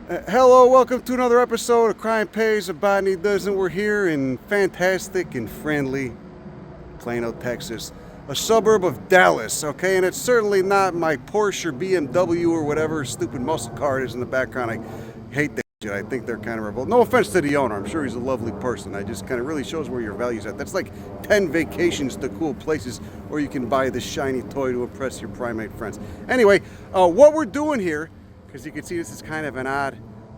Hello, welcome to another episode of Crime Pays, a Botany Doesn't. We're here in fantastic and friendly Plano, Texas, a suburb of Dallas, okay? And it's certainly not my Porsche or BMW or whatever stupid muscle car it is in the background. I hate that shit. I think they're kind of revolt. No offense to the owner. I'm sure he's a lovely person. I just kind of really shows where your value's at. That's like 10 vacations to cool places where you can buy this shiny toy to impress your primate friends. Anyway, what we're doing here, because you can see this is kind of an odd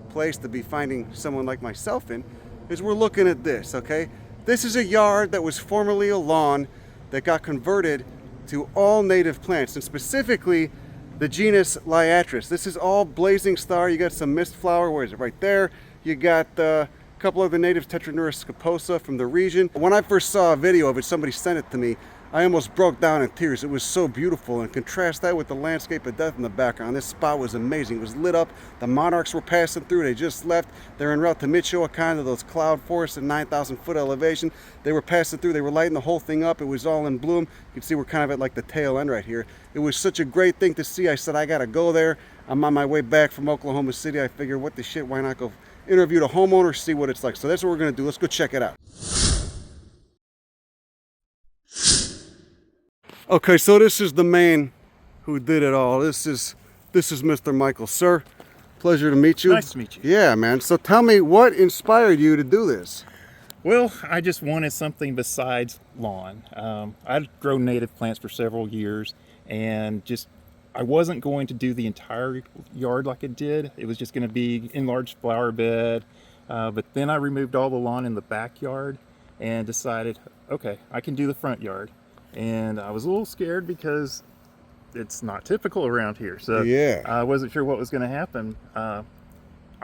place to be finding someone like myself in, is we're looking at this, okay? This is a yard that was formerly a lawn that got converted to all native plants, and specifically the genus Liatris. This is all blazing star. You got some mist flower, where is it? Right there. You got a couple other natives, Tetraneurus scoposa from the region. When I first saw a video of it, somebody sent it to me, I almost broke down in tears. It was so beautiful, and contrast that with the landscape of death in the background. This spot was amazing. It was lit up. The monarchs were passing through. They just left. They're en route to Michoacán, to those cloud forests at 9,000 foot elevation. They were passing through. They were lighting the whole thing up. It was all in bloom. You can see we're kind of at like the tail end right here. It was such a great thing to see. I said, I got to go there. I'm on my way back from Oklahoma City. I figured, what the shit, why not go interview the homeowner, see what it's like. So that's what we're going to do. Let's go check it out. Okay, so this is the man who did it all. This is Mr. Michael. Sir, pleasure to meet you. Nice to meet you. Yeah, man. So tell me, what inspired you to do this? Well, I just wanted something besides lawn. I'd grown native plants for several years, and I wasn't going to do the entire yard like it did. It was just going to be enlarged flower bed. But then I removed all the lawn in the backyard and decided, okay, I can do the front yard. And I was a little scared because it's not typical around here. So yeah. I wasn't sure what was going to happen. I'm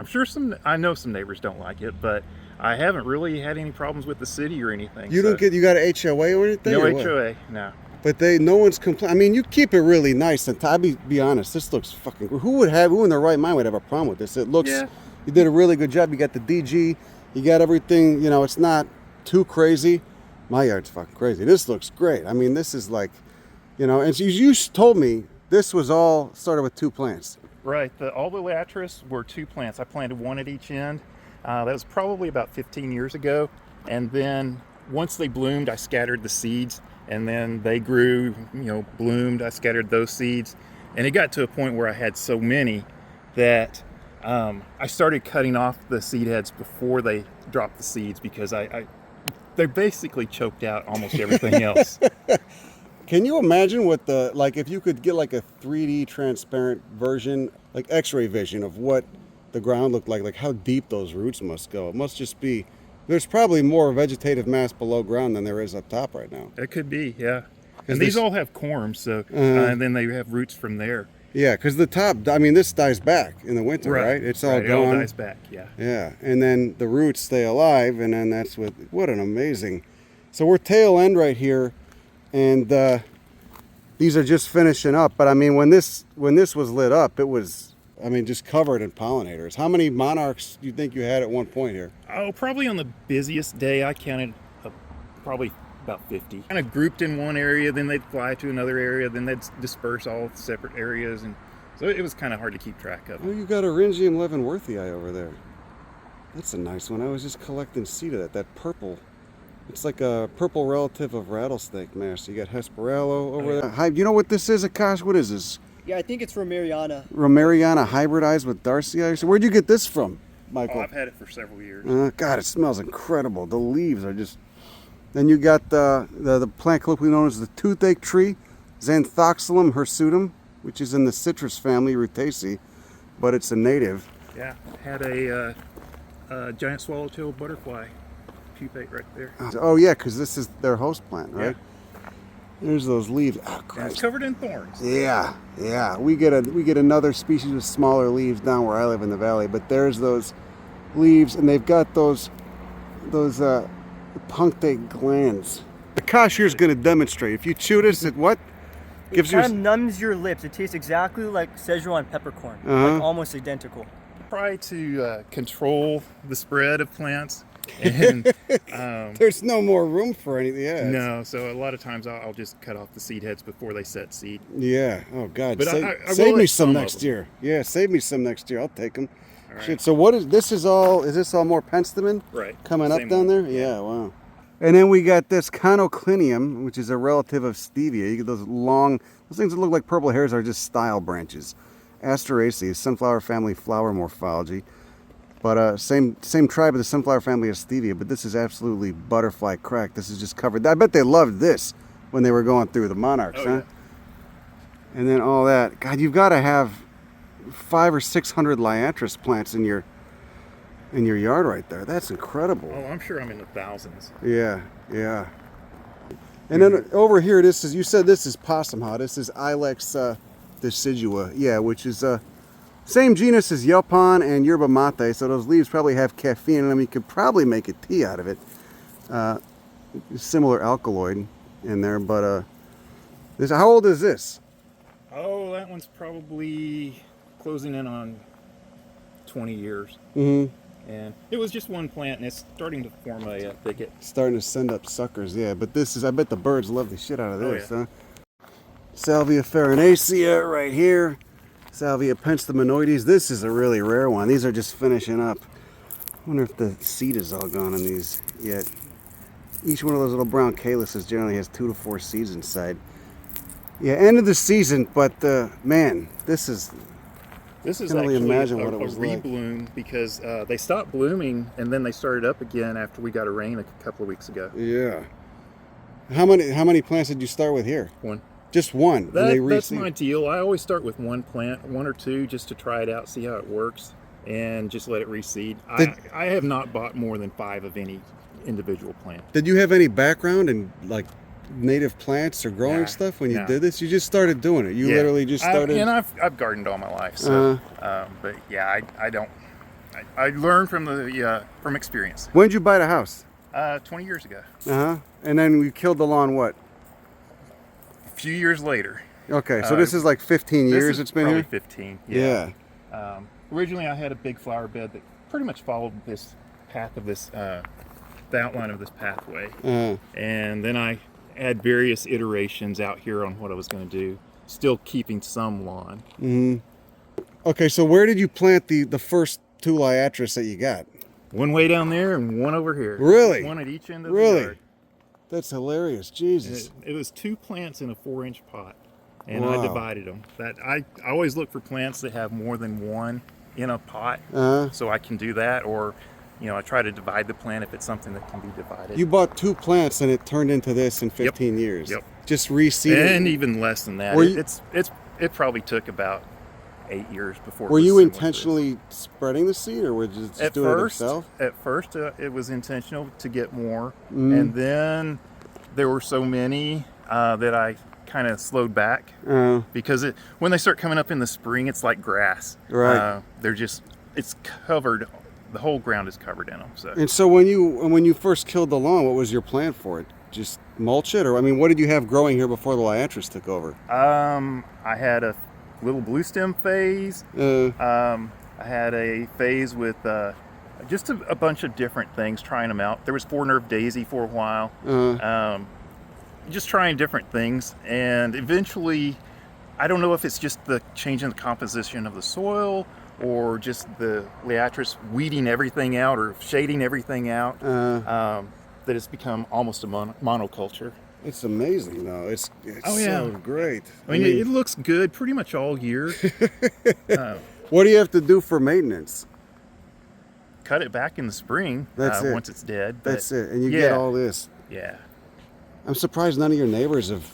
sure I know some neighbors don't like it, but I haven't really had any problems with the city or anything. You got an HOA or anything? No or HOA, no. But no one's complaining. I mean, you keep it really nice. And I'll be honest, this looks fucking. Who in their right mind would have a problem with this? It looks. Yeah. You did a really good job. You got the DG. You got everything. You know, it's not too crazy. My yard's fucking crazy. This looks great. I mean, this is like, you know, and you told me this was all started with 2 plants. Right. All the Liatris were 2 plants. I planted one at each end. That was probably about 15 years ago. And then once they bloomed, I scattered the seeds, and then they grew, bloomed. I scattered those seeds. And it got to a point where I had so many that I started cutting off the seed heads before they dropped the seeds, because they basically choked out almost everything else. Can you imagine if you could get like a 3D transparent version, like X-ray vision of what the ground looked like how deep those roots must go? It must just be, there's probably more vegetative mass below ground than there is up top right now. It could be, yeah. And these all have corms, so and then they have roots from there. Yeah, because the top, I mean, this dies back in the winter, right? It's all gone. It all dies back, yeah. Yeah, and then the roots stay alive, and then that's what an amazing. So we're tail end right here, and these are just finishing up. But I mean, when this was lit up, it was, I mean, just covered in pollinators. How many monarchs do you think you had at one point here? Oh, probably on the busiest day, I counted probably about 50. Kind of grouped in one area, then they'd fly to another area, then they'd disperse all separate areas, and so it was kind of hard to keep track of. Oh, you got a Rhingium leavenworthii over there. That's a nice one. I was just collecting seed of that purple. It's like a purple relative of rattlesnake mass. You got Hesperalo over there. Hi, you know what this is, Akash? What is this? Yeah, I think it's Romeriana. Romeriana hybridized with Darcy. So where'd you get this from, Michael? Oh, I've had it for several years. God, it smells incredible. The leaves are just. Then you got the plant colloquially known as the toothache tree, Xanthoxylum hirsutum, which is in the citrus family, Rutaceae, but it's a native. Yeah, had a giant swallowtail butterfly pupate right there. Oh yeah, because this is their host plant, right? Yeah. There's those leaves. Oh, yeah, it's covered in thorns. Yeah, yeah. We get another species with smaller leaves down where I live in the valley, but there's those leaves, and they've got those punctate glands. Akash here's going to demonstrate. If you chew this, it what? It kind of numbs your lips. It tastes exactly like Szechuan peppercorn, like almost identical. Try to control the spread of plants. And There's no more room for anything. Yeah. no, so a lot of times I'll just cut off the seed heads before they set seed. Yeah. Oh God. But Save, I will save me let some some of next them. year. Yeah. Save me some next year. I'll take them. All right. Shit. So what is this? Is this all more penstemon? Right. Coming up Same down one. there? Yeah. Wow. And then we got this conoclinium, which is a relative of stevia. You get those things that look like purple hairs are just style branches. Asteraceae, sunflower family flower morphology. But same tribe of the sunflower family as stevia, but this is absolutely butterfly crack. This is just covered. I bet they loved this when they were going through the monarchs, Oh, huh? yeah. And then all that. God, you've got to have 500 or 600 Liatris plants in your yard right there. That's incredible. Oh, I'm sure I'm in the thousands. Yeah, yeah. And then over here, you said this is possum haw. This is Ilex decidua, yeah, which is same genus as Yelpon and yerba mate, so those leaves probably have caffeine in them. You could probably make a tea out of it. Similar alkaloid in there, but how old is this? Oh, that one's probably closing in on 20 years. Mm-hmm. And it was just one plant, and it's starting to form a thicket. Starting to send up suckers, yeah. But I bet the birds love the shit out of Oh, this, yeah. huh? Salvia farinacea right here. Salvia penstemonides. This is a really rare one. These are just finishing up. I wonder if the seed is all gone on these yet. Each one of those little brown calyces generally has 2 to 4 seeds inside. Yeah, end of the season, but man, this is This is can only actually imagine a what it was like. rebloom because they stopped blooming and then they started up again after we got a rain a couple of weeks ago. Yeah. How many plants did you start with here? One. Just one. and they That's reseed. my deal. I always start with one plant, 1 or 2, just to try it out, see how it works, and just let it reseed. I have not bought more than 5 of any individual plant. Did you have any background in like native plants or growing Nah, stuff when you no. did this? You just started doing it. You literally just started. I've gardened all my life, so but yeah, I learned from experience. When did you buy the house? 20 years ago. And then we killed the lawn. What? A few years later. Okay, so this is like 15 years. This is It's been probably here. 15. Yeah. Originally, I had a big flower bed that pretty much followed this path of this, the outline of this pathway, and then I had various iterations out here on what I was going to do, still keeping some lawn. Okay, so where did you plant the first 2 Liatris that you got? One way down there and one over here. Really? One at each end of Really? the yard. That's hilarious. Jesus. It was 2 plants in a 4-inch pot, and Wow. I divided them. I always look for plants that have more than one in a pot, so I can do that, or I try to divide the plant if it's something that can be divided. You bought 2 plants and it turned into this in 15 years. Yep. Just reseeded. And even less than that. Were you- It probably took about 8 years before. Were it was you similar to this. intentionally spreading the seed, or were you just At doing first, it yourself? it was intentional to get more, Mm-hmm. and then there were so many that I kind of slowed back because when they start coming up in the spring, it's like grass. Right. It's covered. The whole ground is covered in them. So And so when you first killed the lawn, what was your plan for it? Just mulch it, or what did you have growing here before the Liatris took over? I had a little blue stem phase. I had a phase with just a bunch of different things, trying them out. There was 4-nerve daisy for a while. Just trying different things, and eventually, I don't know if it's just the change in the composition of the soil or just the Liatris weeding everything out or shading everything out, that it's become almost a monoculture. It's amazing, though. It's Oh, yeah. so great. I mean, it looks good pretty much all year. What do you have to do for maintenance? Cut it back in the spring. That's it. Once it's dead. But That's it, and you get all this. Yeah. I'm surprised none of your neighbors have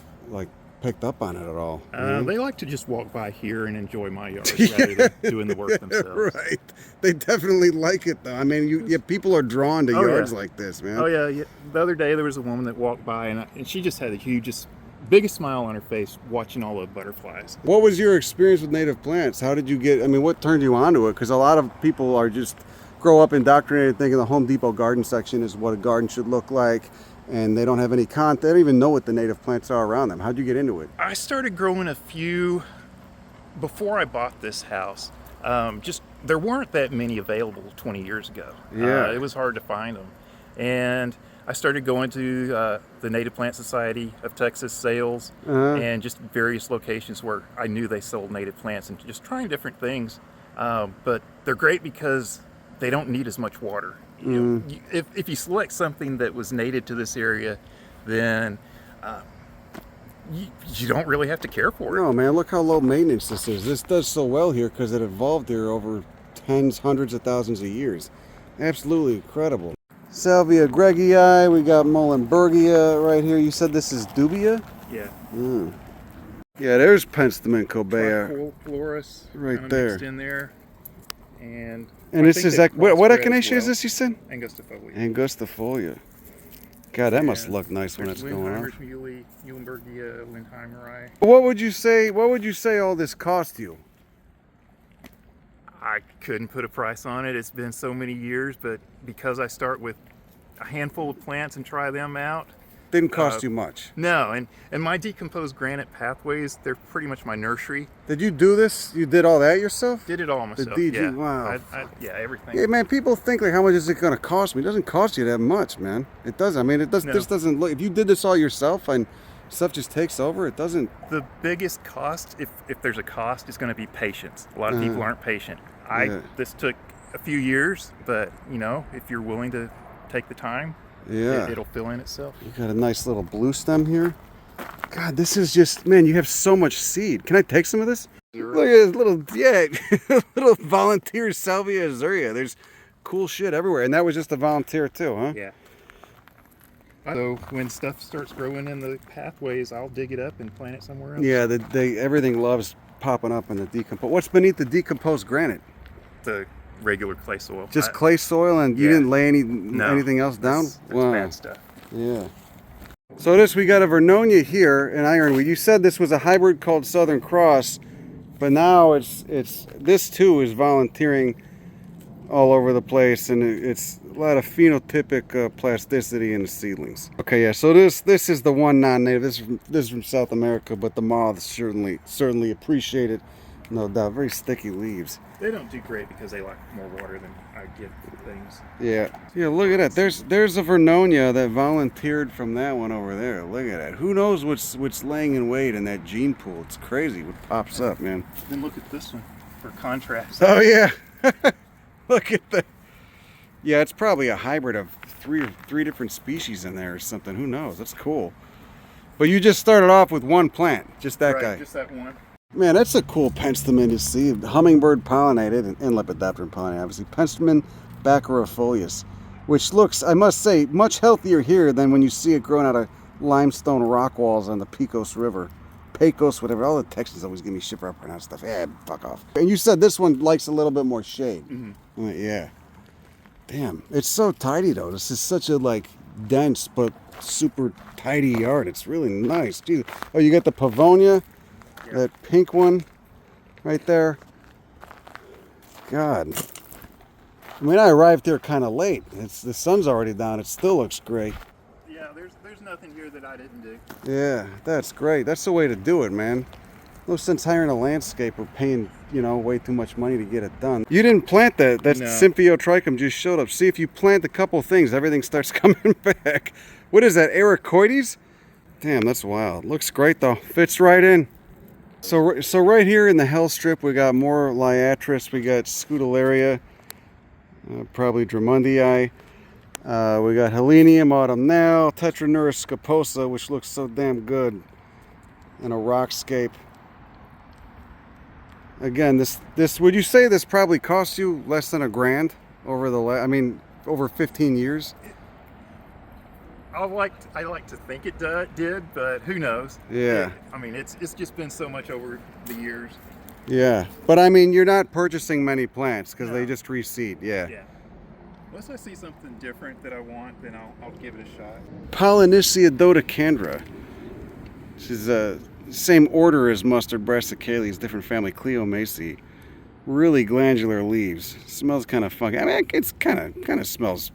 picked up on it at all. They like to just walk by here and enjoy my yard rather than doing the work themselves. Right. They definitely like it, though. I mean, people are drawn to yards like this, man. Oh yeah. The other day there was a woman that walked by and she just had the biggest smile on her face watching all the butterflies. What was your experience with native plants? How did you what turned you onto it? Because a lot of people are just grow up indoctrinated thinking the Home Depot garden section is what a garden should look like, and they don't have any content. They don't even know what the native plants are around them. How'd you get into it? I started growing a few before I bought this house. There weren't that many available 20 years ago. Yeah. It was hard to find them. And I started going to the Native Plant Society of Texas sales and just various locations where I knew they sold native plants and just trying different things. But they're great because they don't need as much water. If you select something that was native to this area, then you don't really have to care for it. No, man, look how low maintenance this is. This does so well here because it evolved here over tens, hundreds of thousands of years. Absolutely incredible. Salvia Greggii, we got Molenbergia right here. You said this is dubia? Yeah. Yeah, there's Penstemon cobea. Floris right there. Mixed in there. And this is what echinacea is this, you said? Angustifolia. Angustifolia. God, that must look nice when it's going on. Muhlenbergia, Lindheimeri. What would you say all this cost you? I couldn't put a price on it. It's been so many years, but because I start with a handful of plants and try them out. Didn't cost you much. No, and my decomposed granite pathways, they're pretty much my nursery. Did you do this? You did all that yourself? Did it all myself. The DG, yeah. wow. Yeah, everything. Yeah, man, people think like, how much is it going to cost me? It doesn't cost you that much, man. It doesn't. I mean, it does. No. This doesn't look. If you did this all yourself and stuff just takes over, it doesn't. The biggest cost, if there's a cost, is going to be patience. A lot of people aren't patient. This took a few years, but if you're willing to take the time, it'll fill in itself. You got a nice little blue stem here. God, this is just, man, you have so much seed. Can I take some of this? Look at this little volunteer Salvia azurea. There's cool shit everywhere, and that was just a volunteer too, huh? Yeah. So when stuff starts growing in the pathways, I'll dig it up and plant it somewhere else. Yeah, everything loves popping up in the decomposed. What's beneath the decomposed granite? The regular clay soil. Just clay soil, and you didn't lay anything else down? That's bad stuff. Yeah. So we got a Vernonia here in Ironweed. You said this was a hybrid called Southern Cross, but now this too is volunteering all over the place, and it's a lot of phenotypic plasticity in the seedlings. Okay, yeah. So this is the one non-native. This is from South America, but the moths certainly appreciate it. No doubt. Very sticky leaves. They don't do great because they like more water than I get things. Yeah. Yeah, look at that. There's a Vernonia that volunteered from that one over there. Look at that. Who knows what's laying in wait in that gene pool? It's crazy what pops up, man. Then look at this one for contrast. Oh, yeah. Look at that. Yeah, it's probably a hybrid of three different species in there or something. Who knows? That's cool. But you just started off with one plant. Just that guy. Just that one. Man, that's a cool penstemon to see. Hummingbird pollinated and lepidopteran pollinated, obviously. Penstemon bacterifolius, which looks, I must say, much healthier here than when you see it growing out of limestone rock walls on the Pecos River. Pecos, whatever. All the Texans always give me shit for pronounced stuff. Yeah, fuck off. And you said this one likes a little bit more shade. Mm-hmm. Yeah. Damn. It's so tidy, though. This is such a, dense but super tidy yard. It's really nice. Jeez. Oh, you got the Pavonia. That pink one right there. God. I mean, I arrived here kind of late. The sun's already down. It still looks great. Yeah, there's nothing here that I didn't do. Yeah, that's great. That's the way to do it, man. No sense hiring a landscaper paying, way too much money to get it done. You didn't plant that. That Symphyotrichum just showed up. See, if you plant a couple things, everything starts coming back. What is that, Ericoides? Damn, that's wild. Looks great, though. Fits right in. So right here in the hell strip, we got more Liatris. We got Scutellaria, probably Drummondii. We got Helenium autumnale, Tetranurus scoposa, which looks so damn good in a rockscape. Again, this would you say this probably cost you less than $1,000 over 15 years? I like to think it did, but who knows? Yeah. It's just been so much over the years. Yeah, but you're not purchasing many plants because they just reseed. Yeah. Yeah. Unless I see something different that I want, then I'll give it a shot. Pollinacia dodecandra. Which is the same order as mustard brassicales, different family, Cleomaceae. Really glandular leaves. Smells kind of funky. It's kind of smells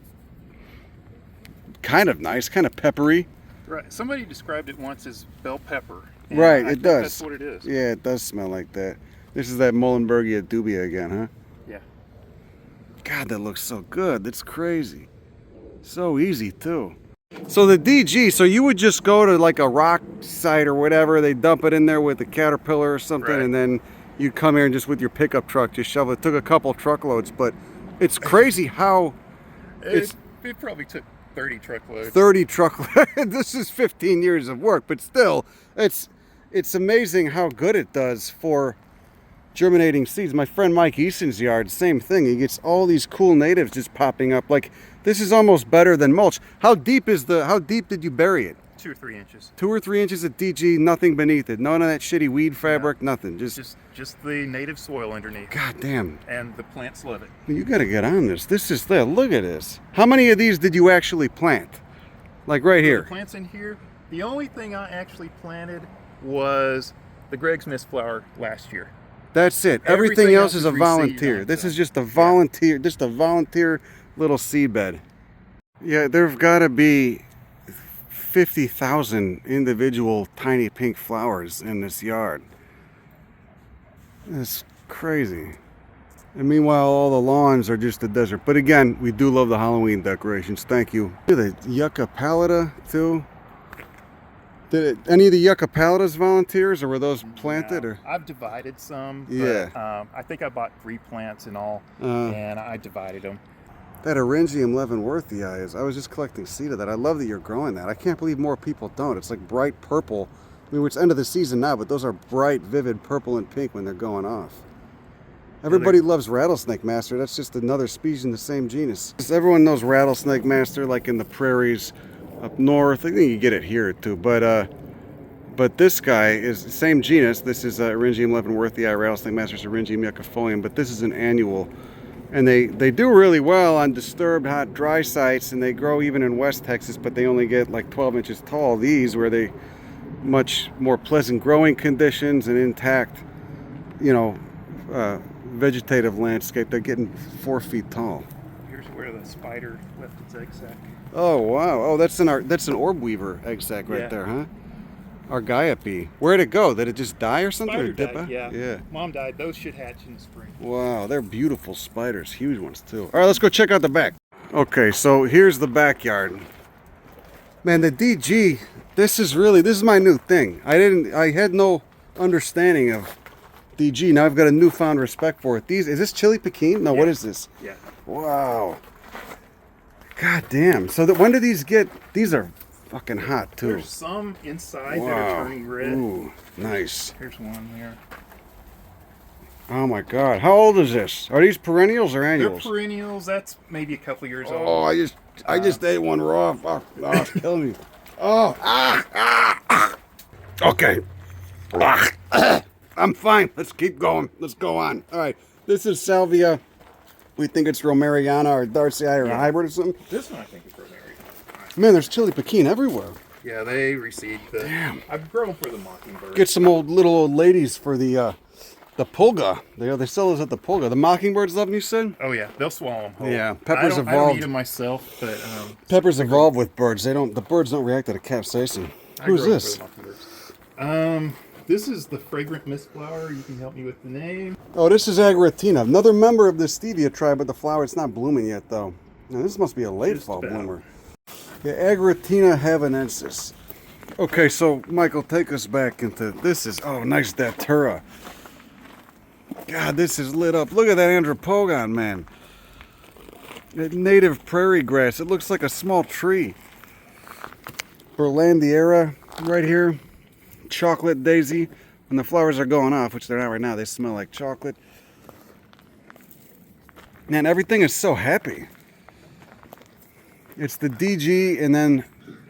kind of nice, kind of peppery. Right. Somebody described it once as bell pepper. Right, it does. That's what it is. Yeah, it does smell like that. This is that Molenbergia dubia again, huh? Yeah. God, that looks so good. That's crazy. So easy too. So the DG, so you would just go to like a rock site or whatever, they dump it in there with a caterpillar or something, Right. and then you come here and just with your pickup truck just shovel it. It took a couple truckloads, but it's crazy how it's It probably took 30 truckloads. 30 truckloads. This is 15 years of work, but still, it's amazing how good it does for germinating seeds. My friend Mike Easton's yard, same thing. He gets all these cool natives just popping up. Like, this is almost better than mulch. How deep did you bury it? 2 or 3 inches. 2 or 3 inches of DG, nothing beneath it. None of that shitty weed fabric, nothing. Just the native soil underneath. God damn. And the plants love it. You gotta get on this. This is there. Look at this. How many of these did you actually plant? Like right here. The plants in here, the only thing I actually planted was the Greg's Mistflower last year. That's it. Everything else is a received volunteer. on This site. is just a volunteer little seed bed. Yeah, there've got to be 50,000 individual tiny pink flowers in this yard. It's crazy. And meanwhile, all the lawns are just a desert. But again, we do love the Halloween decorations. Thank you. Look at the Yucca Pallida, too. Did any of the Yucca Pallidas volunteers, or were those planted? No, Or I've divided some. Yeah. But, I think I bought 3 plants in all, Uh. and I divided them. that Eryngium Leavenworthii is. I was just collecting seed of that. I love that you're growing that. I can't believe more people don't. It's like bright purple. I mean, it's end of the season now, but those are bright, vivid purple and pink when they're going off. Everybody loves Rattlesnake Master. That's just another species in the same genus. Everyone knows Rattlesnake Master, like in the prairies up north. I think you get it here too. But this guy is the same genus. This is Eryngium leavenworthii, Rattlesnake Master is Eryngium yuccifolium, but this is an annual. And they do really well on disturbed, hot, dry sites, and they grow even in West Texas, but they only get like 12 inches tall. These, where they much more pleasant growing conditions and intact, vegetative landscape, they're getting 4 feet tall. Here's where the spider left its egg sac. Oh wow! Oh, that's an orb weaver egg sac right there, huh? Argiope. Where'd it go? Did it just die or something? Spider Or dip died, out? yeah. Mom died. Those should hatch in the spring. Wow, they're beautiful spiders, huge ones too. All right, let's go check out the back. Okay, so here's the backyard. Man, the DG. This is my new thing. I had no understanding of DG. Now I've got a newfound respect for it. Is this chili pekin? No, Yeah. what is this? Yeah. Wow. God damn. So when do these get? These are fucking hot too. There's some inside that are turning red. Ooh, nice. Here's one there. Oh my God. How old is this? Are these perennials or They're annuals? perennials. That's maybe a couple years Oh, old. I just ate one raw. Fuck, it's killing me. Oh, Okay. I'm fine. Let's keep going. Let's go on. All right. This is salvia. We think it's romariana or darcy or a hybrid or something. This one I think is rosemary. Man, there's chili pekin everywhere. Yeah, they received the. Damn. I've grown for the mockingbird. Get some little old ladies for the pulga. They sell those at the pulga. The mockingbirds love them, you said? Oh yeah, they'll swallow them whole. Yeah, peppers I don't evolved. eat them myself, but Peppers evolve with birds. The birds don't react to the capsaicin. Who's grow 'em this? for the mockingbirds. This is the fragrant mist flower. You can help me with the name. Oh, this is Agritina, another member of the stevia tribe, but the flower, it's not blooming yet, though. Now, this must be a late Just fall about. bloomer. Yeah, Agritina havanensis. Okay, so, Michael, take us back into, this is, oh, nice datura. God, this is lit up. Look at that andropogon, man. That native prairie grass. It looks like a small tree. Berlandiera right here. Chocolate daisy. When the flowers are going off, which they're not right now, they smell like chocolate. Man, everything is so happy. It's the DG, and then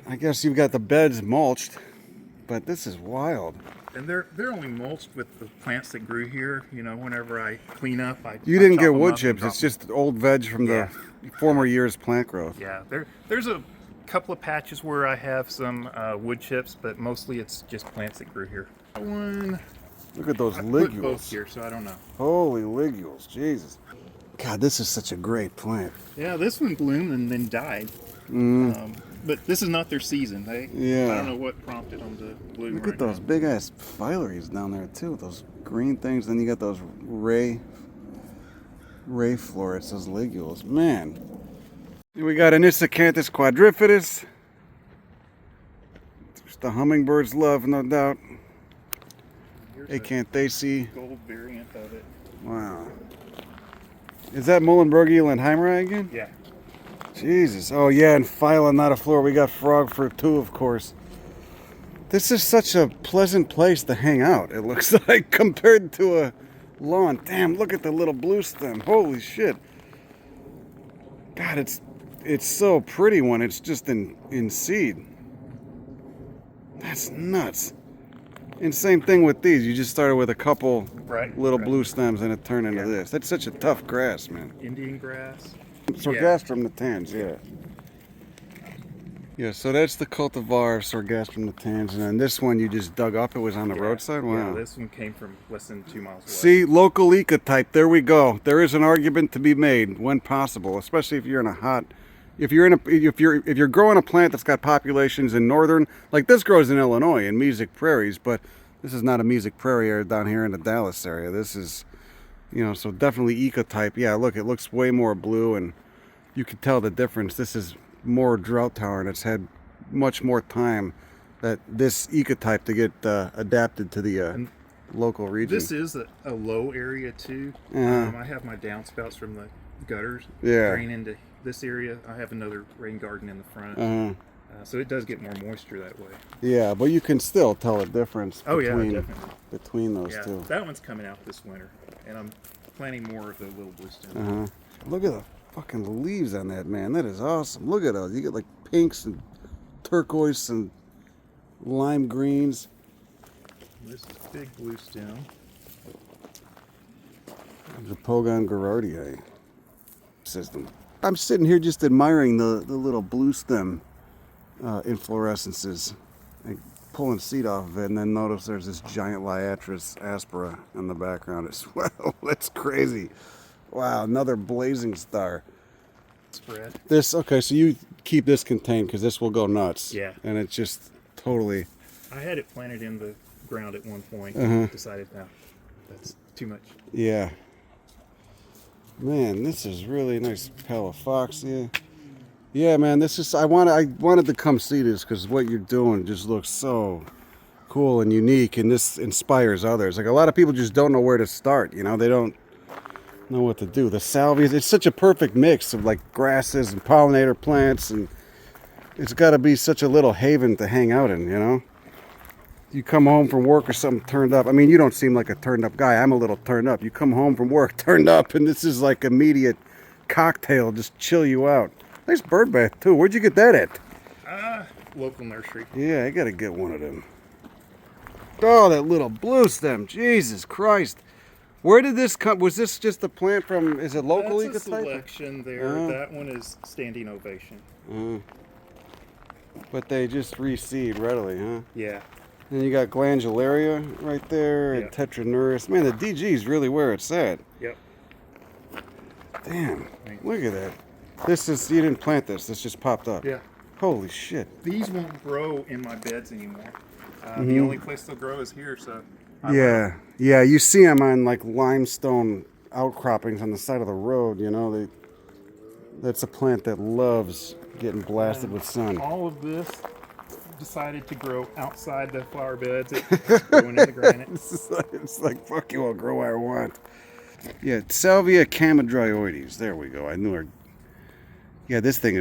I guess you've got the beds mulched. But this is wild. And they're only mulched with the plants that grew here. Whenever I clean up, You I didn't chop get them wood up chips. and It's drop just old veg from the former year's plant growth. them. Yeah, there's a couple of patches where I have some wood chips, but mostly it's just plants that grew here. One. Look at those I put both ligules. here, so I don't know. Holy ligules, Jesus. God, this is such a great plant. Yeah, this one bloomed and then died. But this is not their season. I don't know what prompted them to bloom. Look at those big ass phyllories down there too. Those green things. Then you got those ray florets, those ligules. Man, We got an Isacanthus quadrifatus. There's the hummingbird's love, no doubt. Acanthaceae. Gold variant of it. Wow. Is that Muhlenbergia Landheimeri again? Yeah. Jesus. Oh yeah, and Phyllonatiflora. We got frog fruit too, of course. This is such a pleasant place to hang out, it looks like, compared to a lawn. Damn, look at the little blue stem. Holy shit. God, it's so pretty when it's just in seed. That's nuts. And same thing with these. You just started with a couple little blue stems and it turned into this. That's such a tough grass, man. Indian grass. Sorghastrum natans, yeah. Yeah, so that's the cultivar of Sorghastrum natans. And then this one you just dug up. It was on the roadside? Wow. Yeah, this one came from less than 2 miles away. See, local ecotype. There we go. There is an argument to be made when possible, especially if you're in a hot... If you're growing a plant that's got populations in northern, like this grows in Illinois in Mesic prairies, but this is not a Mesic prairie area down here in the Dallas area. This is, you know, so definitely ecotype. Yeah, look, it looks way more blue, and you can tell the difference. This is more drought tolerant. It's had much more time that this ecotype to get adapted to the local region. This is a low area too. I have my downspouts from the gutters drain into this area. I have another rain garden in the front, so it does get more moisture that way. Yeah, but you can still tell a difference between those two. That one's coming out this winter, and I'm planting more of the little blue stem. Look at the fucking leaves on that, man. That is awesome. Look at those. You get like pinks and turquoise and lime greens. This is big blue stem. The Pogon Gerardiae system. I'm sitting here just admiring the little blue stem inflorescences, and pulling seed off of it, and then notice there's this giant Liatris aspera in the background as well. That's crazy. Wow, another blazing star. Spread. This, okay, so you keep this contained because this will go nuts. Yeah. And it's just totally... I had it planted in the ground at one point, decided, no, that's too much. Yeah. Man, this is really nice. Palafoxia. Yeah, man, this is... I wanted to come see this because what you're doing just looks so cool and unique, and this inspires others. Like, a lot of people just don't know where to start, you know? They don't know what to do. The salvias, it's such a perfect mix of, like, grasses and pollinator plants, and it's got to be such a little haven to hang out in, you know? You come home from work or something turned up. I mean, you don't seem like a turned up guy. I'm a little turned up. You come home from work turned up, and this is like immediate cocktail, just chill you out. Nice bird bath too. Where'd you get that at? Local nursery. Yeah, I gotta get one of them. Oh, that little blue stem. Jesus Christ. Where did this come? Was this just a plant from, is it local ecotype? That's a selection there. That one is standing ovation. But they just reseed readily, huh? Yeah. And you got glandularia right there, and tetranuris. Man, the DG is really where it's at. Yep. Damn, look at that. This is, you didn't plant this, this just popped up. Yeah. Holy shit. These won't grow in my beds anymore. The only place they'll grow is here, so. Yeah, you see them on like limestone outcroppings on the side of the road, you know. That's a plant that loves getting blasted with sun. All of this decided to grow outside the flower beds. It's growing in the granite. It's like, fuck you, I'll grow where I want. Yeah, Salvia camidrioides. There we go. I knew her. Yeah, this thing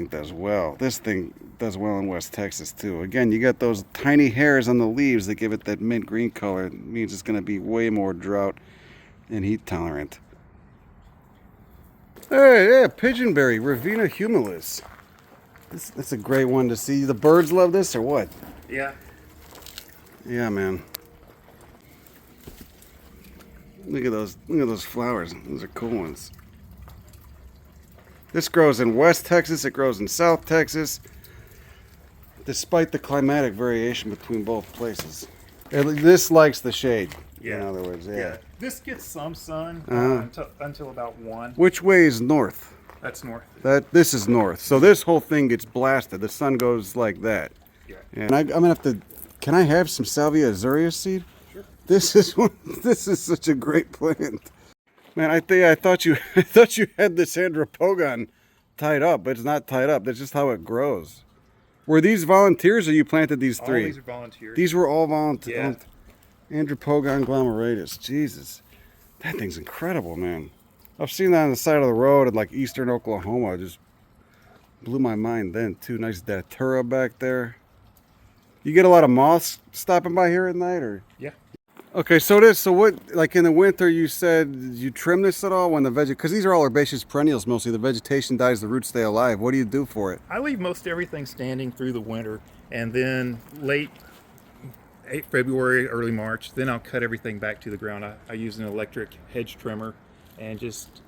does well. This thing does well in West Texas too. Again, you got those tiny hairs on the leaves that give it that mint green color. It means it's going to be way more drought and heat tolerant. Hey, yeah, pigeonberry, Ravina humilis. That's a great one to see. The birds love this or what? Yeah. Yeah, man. Look at those flowers. Those are cool ones. This grows in West Texas. It grows in South Texas. Despite the climatic variation between both places. This likes the shade. Yeah. In other words, yeah. This gets some sun until about 1. Which way is north? That's north. This is north. So this whole thing gets blasted. The sun goes like that. Yeah. And I'm gonna have to. Can I have some Salvia azurea seed? Sure. This is such a great plant. Man, I thought you had this Andropogon tied up, but it's not tied up. That's just how it grows. Were these volunteers, or you planted these All three? these are volunteers. These were all volunteers. Yeah. Andropogon glomeratus. Jesus. That thing's incredible, man. I've seen that on the side of the road in like eastern Oklahoma. It just blew my mind then, too. Nice datura back there. You get a lot of moths stopping by here at night, or? Yeah. Okay, so what, like in the winter, you said you trim this at all when the because these are all herbaceous perennials mostly. The vegetation dies, the roots stay alive. What do you do for it? I leave most everything standing through the winter, and then late February, early March, then I'll cut everything back to the ground. I use an electric hedge trimmer and just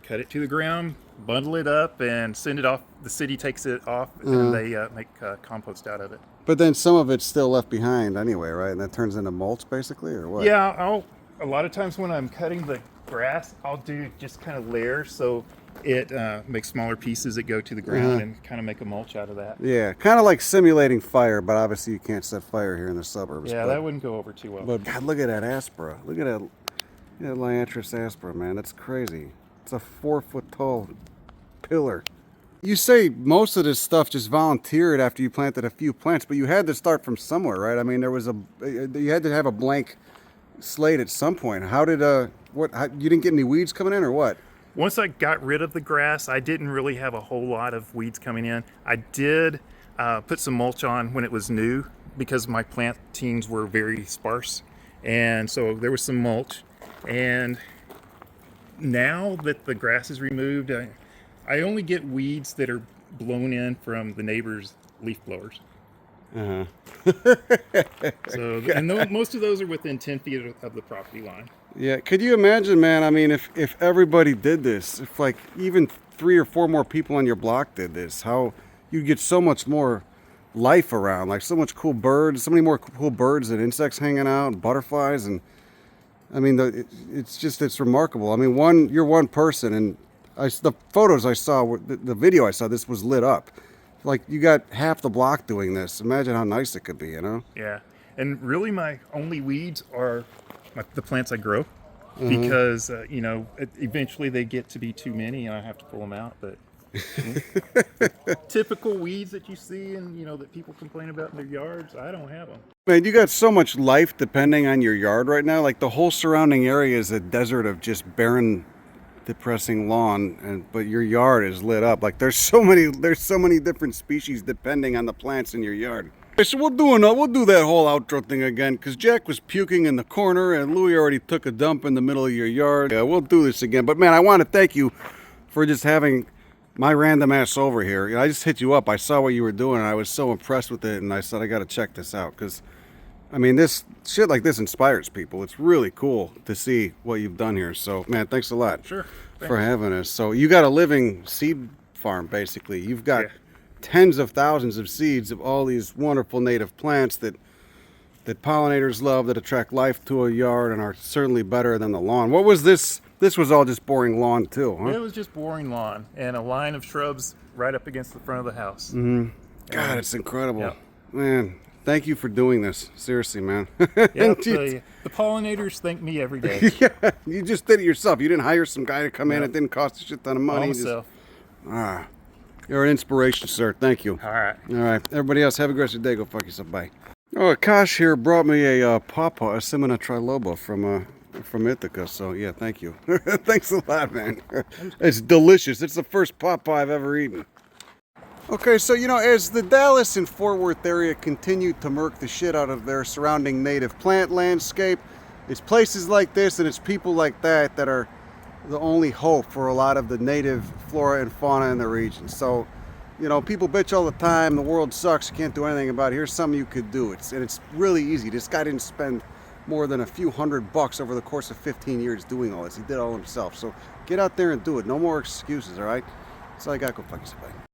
cut it to the ground, bundle it up, and send it off. The city takes it off, and they make compost out of it. But then some of it's still left behind anyway, right? And that turns into mulch basically, or what? Yeah, a lot of times when I'm cutting the grass, I'll do just kind of layers, so it makes smaller pieces that go to the ground and kind of make a mulch out of that. Yeah, kind of like simulating fire, but obviously you can't set fire here in the suburbs. Yeah, but, that wouldn't go over too well. But God, look at that aspera. Look at that Liatris aspera, man. That's crazy. It's a 4-foot tall pillar. You say most of this stuff just volunteered after you planted a few plants, but you had to start from somewhere, right? I mean, you had to have a blank slate at some point. How did you didn't get any weeds coming in, or what? Once I got rid of the grass, I didn't really have a whole lot of weeds coming in. I did put some mulch on when it was new because my plantings were very sparse, and so there was some mulch. And now that the grass is removed, I only get weeds that are blown in from the neighbors' leaf blowers. So, and most of those are within 10 feet of the property line. Yeah, could you imagine, man? I mean, if everybody did this, if like even 3 or 4 more people on your block did this, how you'd get so much more life around, like so much cool birds, so many more cool birds and insects hanging out, and butterflies, and I mean, it's remarkable. I mean, you're one person, and the photos I saw, the video I saw, this was lit up. Like you got half the block doing this. Imagine how nice it could be, you know? Yeah, and really my only weeds are the plants I grow, because eventually they get to be too many and I have to pull them out. But typical weeds that you see and that people complain about in their yards, I don't have them. Man, you got so much life depending on your yard right now. Like the whole surrounding area is a desert of just barren, depressing lawn, but your yard is lit up. Like there's so many different species depending on the plants in your yard. Okay, so we'll do that whole outro thing again, because Jack was puking in the corner and Louie already took a dump in the middle of your yard. Yeah, we'll do this again. But man, I want to thank you for just having my random ass over here. I just hit you up. I saw what you were doing and I was so impressed with it, and I said I got to check this out, because I mean, this shit like this inspires people. It's really cool to see what you've done here. So man, thanks a lot. Sure. For having us. So you got a living seed farm basically. You've got tens of thousands of seeds of all these wonderful native plants that pollinators love, that attract life to a yard and are certainly better than the lawn. What was this? This was all just boring lawn too, huh? It was just boring lawn and a line of shrubs right up against the front of the house. God, it's incredible. Yeah. Man, thank you for doing this. Seriously, man. Yeah, the pollinators thank me every day. Yeah, you just did it yourself. You didn't hire some guy to come in. It didn't cost a shit ton of money. All myself. You're an inspiration, sir. Thank you. All right. All right. Everybody else, have a great day. Go fuck yourself. Bye. Oh, Akash here brought me a pawpaw, a Simina triloba from Ithaca. So yeah, thank you. Thanks a lot, man. It's delicious. It's the first pawpaw I've ever eaten. Okay, so as the Dallas and Fort Worth area continue to murk the shit out of their surrounding native plant landscape, it's places like this and it's people like that that are the only hope for a lot of the native flora and fauna in the region. So, people bitch all the time, the world sucks, you can't do anything about it. Here's something you could do. It's really easy. This guy didn't spend more than a few $100 over the course of 15 years doing all this. He did it all himself. So get out there and do it. No more excuses, all right? That's all I got. Go fuck yourself. Bye.